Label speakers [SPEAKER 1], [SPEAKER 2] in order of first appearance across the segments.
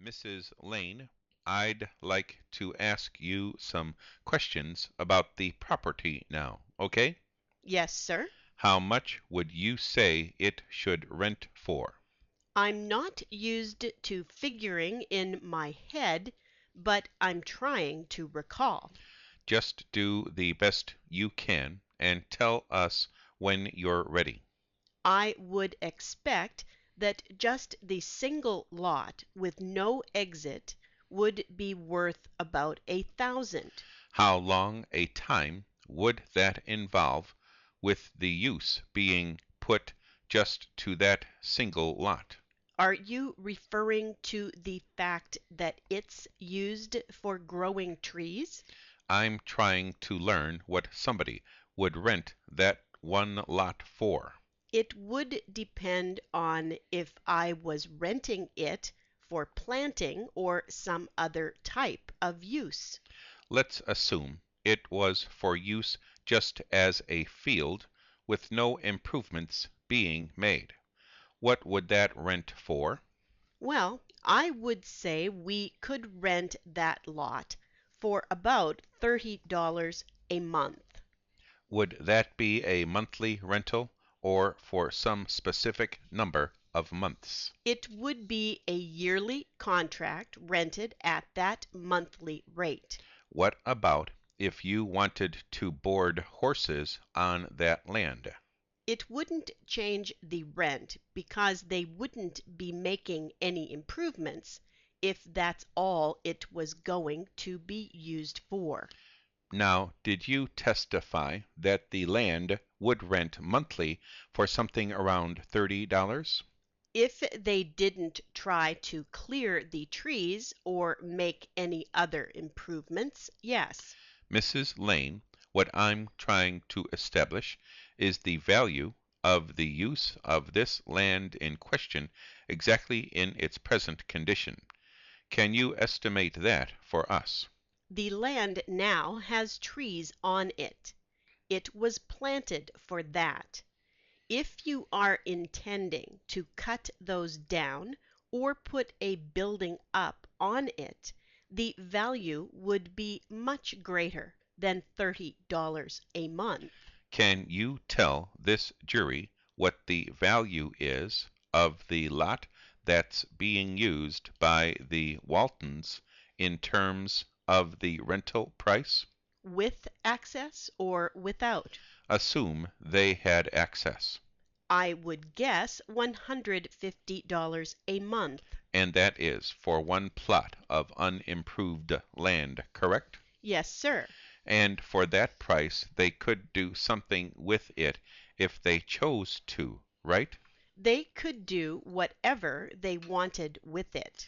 [SPEAKER 1] Mrs. Lane, I'd like to ask you some questions about the property now, okay?
[SPEAKER 2] Yes, sir.
[SPEAKER 1] How much would you say it should rent for?
[SPEAKER 2] I'm not used to figuring in my head, but I'm trying to recall.
[SPEAKER 1] Just do the best you can and tell us when you're ready.
[SPEAKER 2] I would expect that just the single lot with no exit would be worth about 1,000.
[SPEAKER 1] How long a time would that involve with the use being put just to that single lot?
[SPEAKER 2] Are you referring to the fact that it's used for growing trees?
[SPEAKER 1] I'm trying to learn what somebody would rent that one lot for.
[SPEAKER 2] It would depend on if I was renting it for planting or some other type of use.
[SPEAKER 1] Let's assume it was for use just as a field with no improvements being made. What would that rent for?
[SPEAKER 2] Well, I would say we could rent that lot for about $30 a month.
[SPEAKER 1] Would that be a monthly rental or for some specific number of months?
[SPEAKER 2] It would be a yearly contract rented at that monthly rate.
[SPEAKER 1] What about if you wanted to board horses on that land?
[SPEAKER 2] It wouldn't change the rent because they wouldn't be making any improvements if that's all it was going to be used for.
[SPEAKER 1] Now, did you testify that the land would rent monthly for something around $30?
[SPEAKER 2] If they didn't try to clear the trees or make any other improvements, yes.
[SPEAKER 1] Mrs. Lane, what I'm trying to establish is the value of the use of this land in question exactly in its present condition. Can you estimate that for us?
[SPEAKER 2] The land now has trees on it. It was planted for that. If you are intending to cut those down or put a building up on it, the value would be much greater than $30 a month.
[SPEAKER 1] Can you tell this jury what the value is of the lot that's being used by the Waltons in terms of the rental price?
[SPEAKER 2] With access or without?
[SPEAKER 1] Assume they had access,
[SPEAKER 2] I would guess $150 a month.
[SPEAKER 1] and that is for one plot of unimproved land, correct?
[SPEAKER 2] Yes, sir.
[SPEAKER 1] And for that price, they could do something with it if they chose to, right?
[SPEAKER 2] They could do whatever they wanted with it.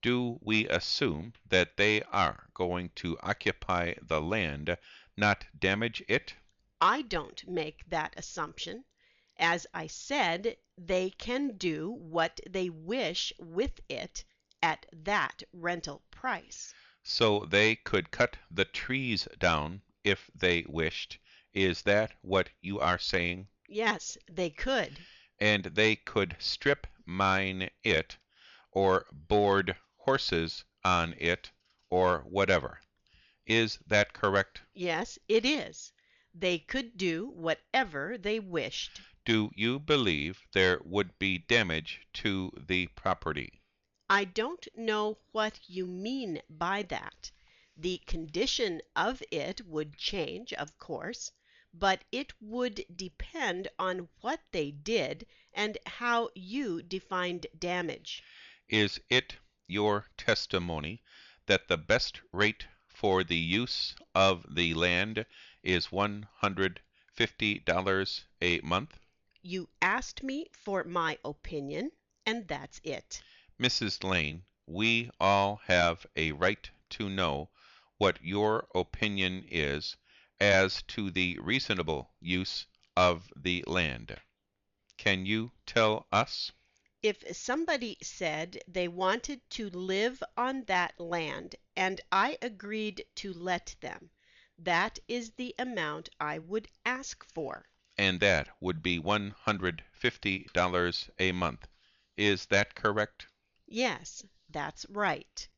[SPEAKER 1] Do we assume that they are going to occupy the land, not damage it?
[SPEAKER 2] I don't make that assumption. As I said, they can do what they wish with it at that rental price.
[SPEAKER 1] So they could cut the trees down if they wished. Is that what you are saying?
[SPEAKER 2] Yes, they could.
[SPEAKER 1] And they could strip mine it, or board horses on it, or whatever. Is that correct?
[SPEAKER 2] Yes, it is. They could do whatever they wished.
[SPEAKER 1] Do you believe there would be damage to the property?
[SPEAKER 2] I don't know what you mean by that. The condition of it would change, of course, but it would depend on what they did and how you defined damage.
[SPEAKER 1] Is it your testimony that the best rate for the use of the land is $150 a month?
[SPEAKER 2] You asked me for my opinion, and that's it.
[SPEAKER 1] Mrs. Lane, we all have a right to know what your opinion is as to the reasonable use of the land. Can you tell us?
[SPEAKER 2] If somebody said they wanted to live on that land and I agreed to let them, that is the amount I would ask for.
[SPEAKER 1] And that would be $150 a month. Is that correct?
[SPEAKER 2] Yes, That's right.